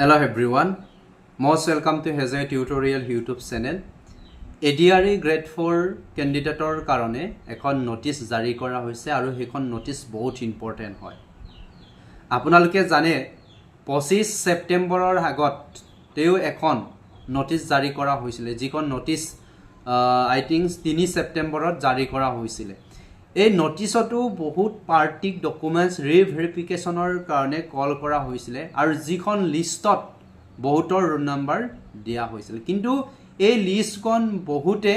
Hello everyone, most welcome to ADRE tutorial YouTube channel. ADRE grade 4 candidator karone ekhon notice jari kora hoise aru hekhon notice bahut important hoy. Apunaloke jane 25 September or agot teu ekhon notice jari kora hoisile jikon notice I think 3 September ot jari kora hoisile. এই নোটিছটো বহুত পাৰ্টিক documents ৰিভেৰিফিকেশনৰ কাৰণে কল কৰা হৈছিল আৰু যিখন লিষ্টত বহুতৰ roll number দিয়া হৈছিল কিন্তু এই লিষ্টখন বহুতে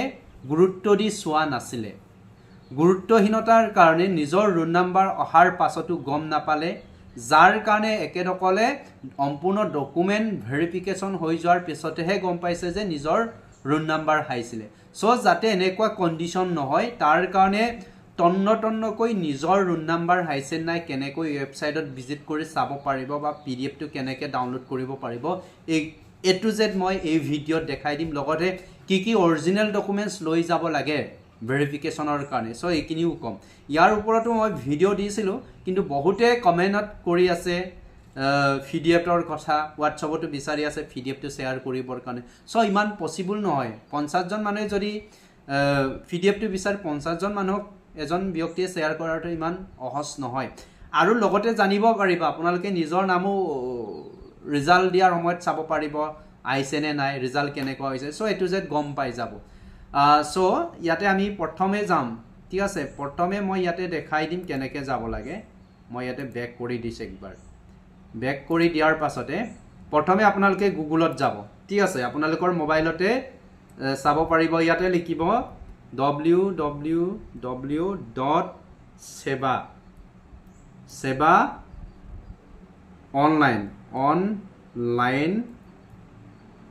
গুৰুত্ব দি চোৱা নাছিল গুৰুত্বহীনতাৰ কাৰণে নিজৰ ৰোল নাম্বাৰ অহাৰ পাছতো গম নাপালে যাৰ কাৰণে একেদকলে সম্পূৰ্ণ ডকুমেন্ট ভেৰিফিকেশন হৈ যোৱাৰ পিছতেহে গম পাইছে যে নিজৰ ৰোল নাম্বাৰ হাইছিল সো যাতে এনেকুৱা কন্ডিশন নহয় তাৰ কাৰণে তন্নকৈ নিজৰ ৰোল নাম্বাৰ হাইছে নাই কেনেকৈ ওয়েবসাইটত ভিজিট কৰি চাব পাৰিব বা পিডিএফ টো কেনেকৈ ডাউনলোড কৰিব পাৰিব এই এ টু জেড মই এই ভিডিঅ'ত দেখাই দিম লগতে কি অৰিজিনাল ডকুমেন্টস লৈ যাব লাগে ভেৰিফিকেশনৰ কাৰণে সো এইখিনিও কম ইয়াৰ ওপৰতো মই ভিডিঅ' দিছিলো কিন্তু বহুতে কমেন্টত কৰি আছে পিডিএফৰ কথা WhatsAppতো বিচাৰি আছে পিডিএফ টো শেয়াৰ কৰিবৰ কাৰণে সো ইমান পসিবল নহয় 50 জন মানুহে যদি পিডিএফ টো বিচাৰ 50 জন মানুহ এজন ব্যক্তিয়ে শেয়াৰ কৰাটো ইমান অহস নহয় আৰু লগতে জানিব পাৰিব আপোনালোকে নিজৰ নামো ৰিজাল্ট দিয়াৰ সময়ত চাব পাৰিব আইছে নে নাই ৰিজাল্ট কেনেকুৱা হৈছে সো এটু জেড গম পাই যাব সো ইয়াতে আমি প্ৰথমে যাম ঠিক আছে প্ৰথমে মই ইয়াতে দেখাই দিম কেনেকৈ যাব লাগে মই ইয়াতে বেক কৰি দিছে একবাৰ বেক কৰি দিয়াৰ পাছতে প্ৰথমে আপোনালোকে গুগলত যাব ঠিক আছে আপোনালোকৰ মোবাইলতে চাব পাৰিব ইয়াতে লিখিব www.seva online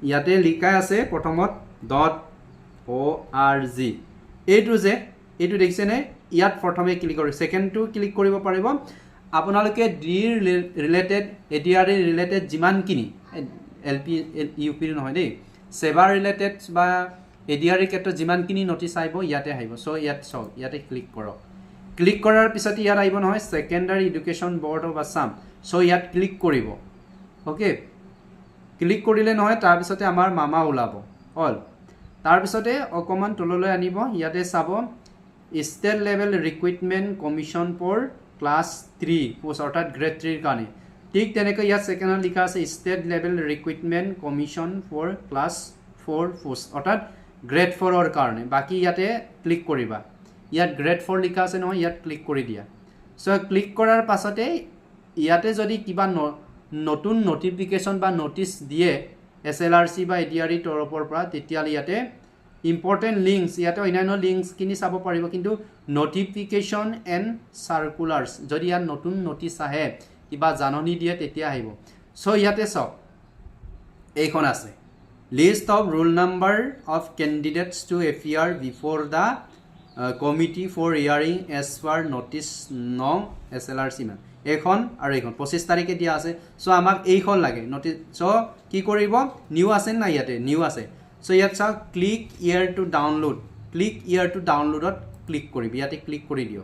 ইয়াতে লিখা আছে প্ৰথমত .org এইটো দেখিছে নে ইয়াত প্ৰথমে ক্লিক কৰি সেকেন্ড টু ক্লিক কৰিব পাৰিব আপোনালোকে ডি ৰিলেটেড এডিআৰই ৰিলেটেড যিমান কিনি এলপি ইউপি নহয় দেই সেৱা ৰিলেটেড বা ADRE ক্ষেত্ৰত যিমান কিনি নোটিছ আইব ইয়াতে আহিব সো ইয়াতে ক্লিক কৰক ক্লিক কৰাৰ পিছত ইয়াত আইব নহয় secondary education board of Assam so ইয়াত ক্লিক কৰিব ওকে ক্লিক কৰিলে নহয় তাৰ পিছতে আমাৰ মামা ওলাব অল তাৰ পিছতে অকমান তললৈ আনিব ইয়াতে চাব state level recruitment commission for class 3 post অৰ্থাৎ গ্ৰেড 3 ৰ কাৰণে ঠিক তেনেকৈ ইয়াত সেকেন্ডত লিখা আছে state level recruitment commission for class 4 post অৰ্থাৎ গ্ৰেড 4 অৰ কাৰণে বাকি ইয়াতে ক্লিক কৰিবা ইয়াত গ্ৰেড 4 লিখা আছে নহয় ইয়াত ক্লিক কৰি দিয়া সো ক্লিক কৰাৰ পাছতে ইয়াতে যদি কিবা নতুন নোটিফিকেশন বা নোটিস দিয়ে SLRC বা ADRE তৰফৰ পৰা তেতিয়া ইয়াতে ইম্পৰ্টেন্ট লিংকস ইয়াতে অন্যান্য লিংকস কিনি চাব পাৰিব কিন্তু নোটিফিকেশন এন্ড সাৰ্কুলাৰস যদি ইয়াত নতুন নোটিস আহে কিবা জাননী দিয়ে তেতিয়া আহিব সো ইয়াতে সব এইখন আছে List of roll number of candidates to appear before the committee for hearing as per notice nong SLRC man. এখন আৰু এখন 25 তাৰিখে দিয়া আছে সো আমাক এইখন লাগে নোটিস সো কি কৰিব নিউ আছে না ইয়াতে নিউ আছে সো ইয়াত চাও ক্লিক হিয়াৰ টু ডাউনলোডত ক্লিক কৰিবি ইয়াতে ক্লিক কৰি দিও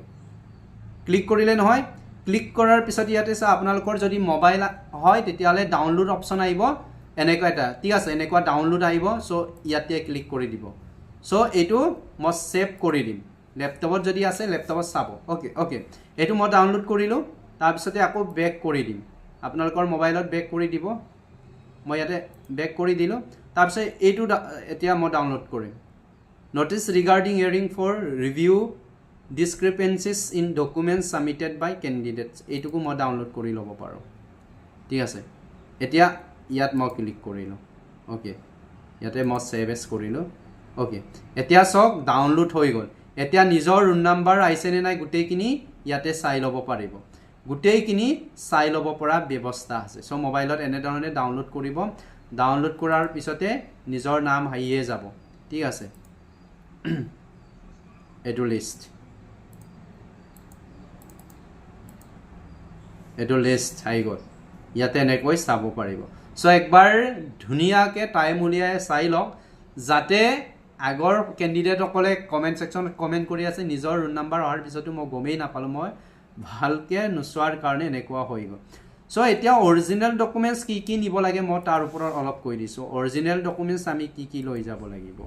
ক্লিক কৰিলে নহয় ক্লিক কৰাৰ পিছত ইয়াতে চা আপোনালোকৰ যদি মোবাইল হয় তেতিয়ালে ডাউনলোড অপচন আহিব এনেকুৱা এটা ঠিক আছে এনেকুৱা ডাউনলোড আহিব সো ইয়াতে ক্লিক কৰি দিব সো এটো মই সেভ কৰি দিম ল্যাপটপত যদি আছে ল্যাপটপত চাব ওকে এটো মই ডাউনলোড কৰিলো তাৰ পিছতে আকৌ বেক কৰি দিম আপোনালোকৰ মোবাইলত বেক কৰি দিব মই ইয়াতে বেক কৰি দিলো তাৰ পিছত এটো এতিয়া মই ডাউনলোড কৰিম notice regarding hearing for review discrepancies in documents submitted by candidates এইটোকো মই ডাউনলোড কৰি ল'ব পাৰো ঠিক আছে এতিয়া ইয়াত মই ক্লিক কৰিলো ওকে ইয়াতে মই সেভ এস কৰিলো ওকে এতিয়া সক ডাউনলোড হৈ গল এতিয়া নিজৰ ৰোল নাম্বাৰ আইছে নে নাই গুটেইখিনি ইয়াতে চাই ল'ব পাৰিব গুটেইখিনি চাই ল'ব পৰা ব্যৱস্থা আছে সো মোবাইলত এনে ধৰণে ডাউনলোড কৰিব ডাউনলোড কৰাৰ পিছতে নিজৰ নাম হাইয়ে যাব ঠিক আছে এটো লিষ্ট হাই গল ইয়াতে এনেকৈ চাব পাৰিব সো একবাৰ ধুনিয়াকে টাইম উলিয়াই চাই লওক যাতে আগৰ ক্যান্ডিডেট সকলে কমেন্ট সেকশনত কমেন্ট কৰি আছে নিজৰ ৰোল নাম্বাৰ অহাৰ পিছতো মই গমেই নাপালো মই ভালকে নুচোৱাৰ কাৰণে এনেকুৱা হৈ গল সো এতিয়া অৰিজিনাল ডকুমেন্টস কি কি নিব লাগে মই তাৰ ওপৰত অলপ কৈ দিছো অৰিজিনাল ডকুমেন্টস আমি কি কি লৈ যাব লাগিব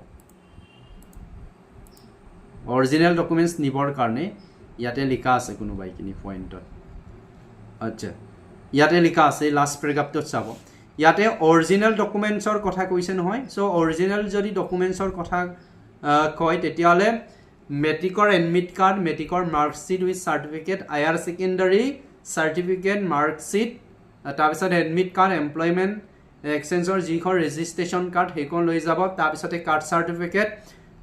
অৰিজিনাল ডকুমেন্টস নিবৰ কাৰণে ইয়াতে লিখা আছে কোনোবাই কিনি পইণ্টত আচ্ছা ইয়াতে লিখা আছে লাষ্ট প্যাৰাগ্ৰাফটোত চাব ইয়াতে অৰিজিনাল ডকুমেন্টছৰ কথা কৈছে নহয় সো অৰিজিনাল যদি ডকুমেন্টছৰ কথা কয় তেতিয়ালে মেট্ৰিকৰ এডমিট কাৰ্ড মেট্ৰিকৰ marksheet with certificate higher secondary certificate marksheet তাৰপিছত এডমিট কাৰ্ড এমপ্লয়মেন্ট এক্সচেঞ্জৰ যিখন ৰেজিষ্ট্ৰেচন কাৰ্ড সেইখন লৈ যাব তাৰপিছতে কাৰ্ড সাৰ্টিফিকেট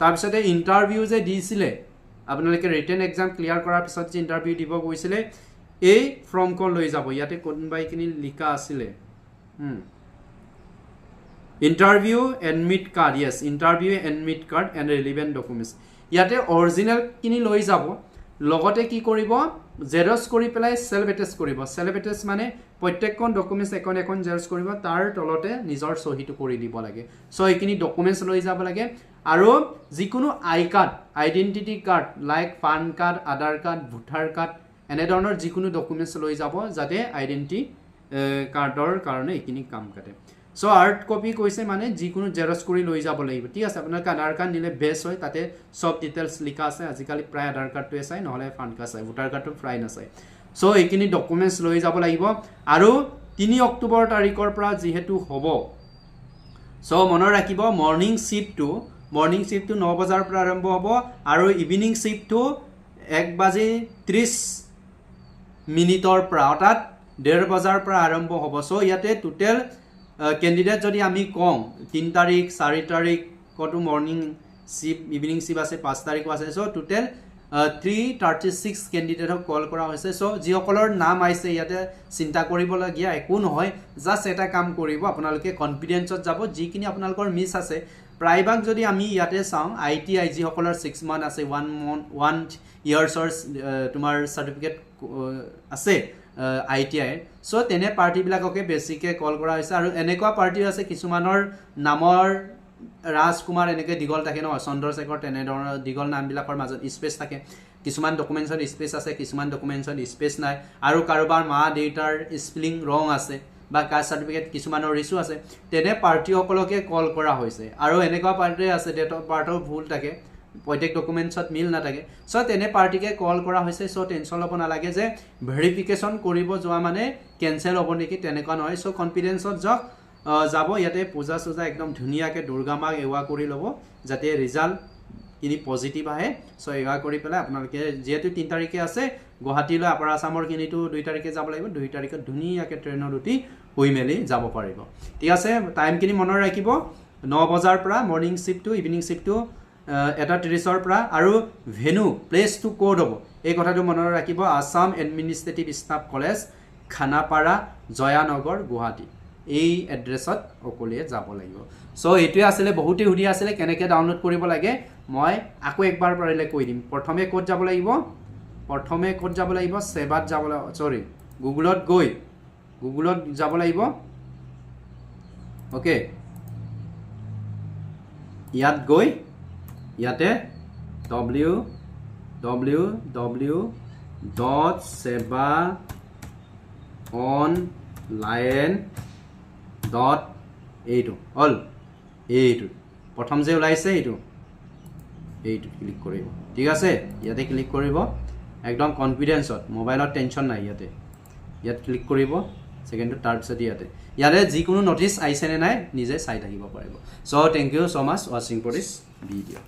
তাৰপিছতে ইন্টাৰভিউ যে দিছিলে আপোনালোকে ৰিটেন এক্সাম ক্লিয়াৰ কৰাৰ পিছত যে ইন্টাৰভিউ দিব গৈছিলে এই ফৰ্মখন লৈ যাব ইয়াতে কোনবাই কিনি লিখা আছিল interview admit card yes interview admit card and relevant documents ইয়াতে অৰিজিনাল কিনি লৈ যাব লগতে কি কৰিব জেৰক্স কৰি পেলাই সেলফ এটেষ্ট কৰিব সেলফ এটেষ্ট মানে প্ৰত্যেকখন ডকুমেন্টস এখন এখন জেৰক্স কৰিব তাৰ তলতে নিজৰ সহিটো কৰি দিব লাগে সো এইখিনি ডকুমেন্টস লৈ যাব লাগে আৰু যিকোনো I card identity card like PAN card Aadhaar card voter card এনে ধৰণৰ যিকোনো ডকুমেন্টস লৈ যাব যাতে আইডেন্টিটি কাৰ্ডৰ কাৰণে এইখিনি কাম কৰে সো হাৰ্ড কপি কৈছে মানে যিকোনো জেৰক্স কৰি লৈ যাব লাগিব ঠিক আছে আপোনাৰ আধাৰ কাৰ্ড নিলে বেছ হয় তাতে সব ডিটেইলছ লিখা আছে আজিকালি প্ৰায় আধাৰ কাৰ্ডটোৱে চাই নহলে পান কাৰ্ড চাই ভোটাৰ কাৰ্ডটো প্ৰায় নাচাই সো এইখিনি ডকুমেন্টস লৈ যাব লাগিব আৰু 3 অক্টোবৰ তাৰিখৰ পৰা যেহেতু হ'ব সো মনত ৰাখিব মৰ্নিং শিফটটো 9 বজাৰ পৰা আৰম্ভ হ'ব আৰু ইভিনিং শিফটটো 1:30 মিনিটৰ পৰা অৰ্থাৎ 1:30 বজাৰ পৰা আৰম্ভ হ'ব সো ইয়াতে টোটাল ক্যান্ডিডেট যদি আমি কম 3 তাৰিখ 4 তাৰিখ কটো মৰ্নিং শিফট ইভিনিং শিফট আছে 5 তাৰিখও আছে সো টোটাল 336 ক্যান্ডিডেটক কল কৰা হৈছে সো যিসকলৰ নাম আইছে ইয়াতে চিন্তা কৰিবলগীয়া একো নহয় জাস্ট এটা কাম কৰিব আপোনালোকে কনফিডেন্সত যাব যিখিনি আপোনালোকৰ মিছ আছে প্ৰায়ভাগ যদি আমি ইয়াতে চাওঁ আইটিআই যিসকলৰ 6 মান্থ আছে 1 ইয়াৰ্ছৰ তোমাৰ সাৰ্টিফিকেট আছে আইটিআই সো তেনে পাৰ্টি বিলাককে বেছিকে কল কৰা হৈছে আৰু এনেকুৱা পাৰ্টি আছে কিছুমানৰ নামৰ ৰাজকুমাৰ এনেকে দিগল থাকে নহয় চন্দ্ৰশেখৰ তেনে ধৰণৰ দিগল নামবিলাকৰ মাজত স্পেচ থাকে কিছুমান ডকুমেন্টছত স্পেচ আছে কিছুমান ডকুমেন্টছত স্পেচ নাই আৰু কাৰোবাৰ মা দেউতাৰ স্পেলিং ৰং আছে বা কাষ্ট সাৰ্টিফিকেট কিছুমানৰ ইছ্যু আছে তেনে পাৰ্টিসকলকে কল কৰা হৈছে আৰু এনেকুৱা পাৰ্টি আছে ডেট অফ বাৰ্থৰ ভুল থাকে প্ৰত্যেক ডকুমেন্টছত মিল না থাকে সো তেনে পাৰ্টিকে কল কৰা হৈছে সো টেনচন ল'ব নালাগে যে ভেৰিফিকেশন কৰিব যোৱা মানে কেনসেল হ'ব নেকি তেনেকুৱা নহয় সো কনফিডেন্সত যাব ইয়াতে পূজা সুজা একদম ধুনিয়াকে দুৰ্গা মাক এৱা কৰি ল'ব যাতে ৰিজাল্ট কিনি পজিটিভ আহে সো এৱা কৰি পেলাই আপোনালোকে যেহেতু 3 তাৰিখে আছে গুৱাহাটীলৈ আপাৰ আসামৰ কিনিটো 2 তাৰিখে যাব লাগিব 2 তাৰিখত ধুনিয়াকে ট্ৰেইনৰ উঠি হৈ মেলি যাব পাৰিব ঠিক আছে টাইম কিনি মনত ৰাখিব 9 বজাৰ পৰা morning shift to evening shift to 1:30 পৰা আৰু ভেনু প্লেস টু কোড হ'ব এই কথাটো মনত ৰাখিব Assam administrative staff college Khanapara Jayanagar Guwahati এই এড্ৰেছত অকলে যাব লাগিব সো এটোই আছিল বহুতে হুদি আছিল কেনেকে ডাউনলোড কৰিব লাগে মই আকৌ একবাৰ পাৰিলে কৈ দিম প্ৰথমে কোড যাব লাগিব সেবাত যাব সৰি গুগলত যাব লাগিব ওকে ইয়াত গৈ ইয়াতে www.sebaonline.8 অল এইটো প্ৰথম যে ওলাইছে এইটো ক্লিক কৰিব ঠিক আছে ইয়াতে ক্লিক কৰিব একদম কনফিডেন্সত মোবাইলত টেনশন নাই ইয়াত ক্লিক কৰিব সেকেন্ড তাৰপিছত ইয়াতে যিকোনো নোটিস আইছে নে নাই নিজে চাই থাকিব পাৰিব so thank you so much watching for this video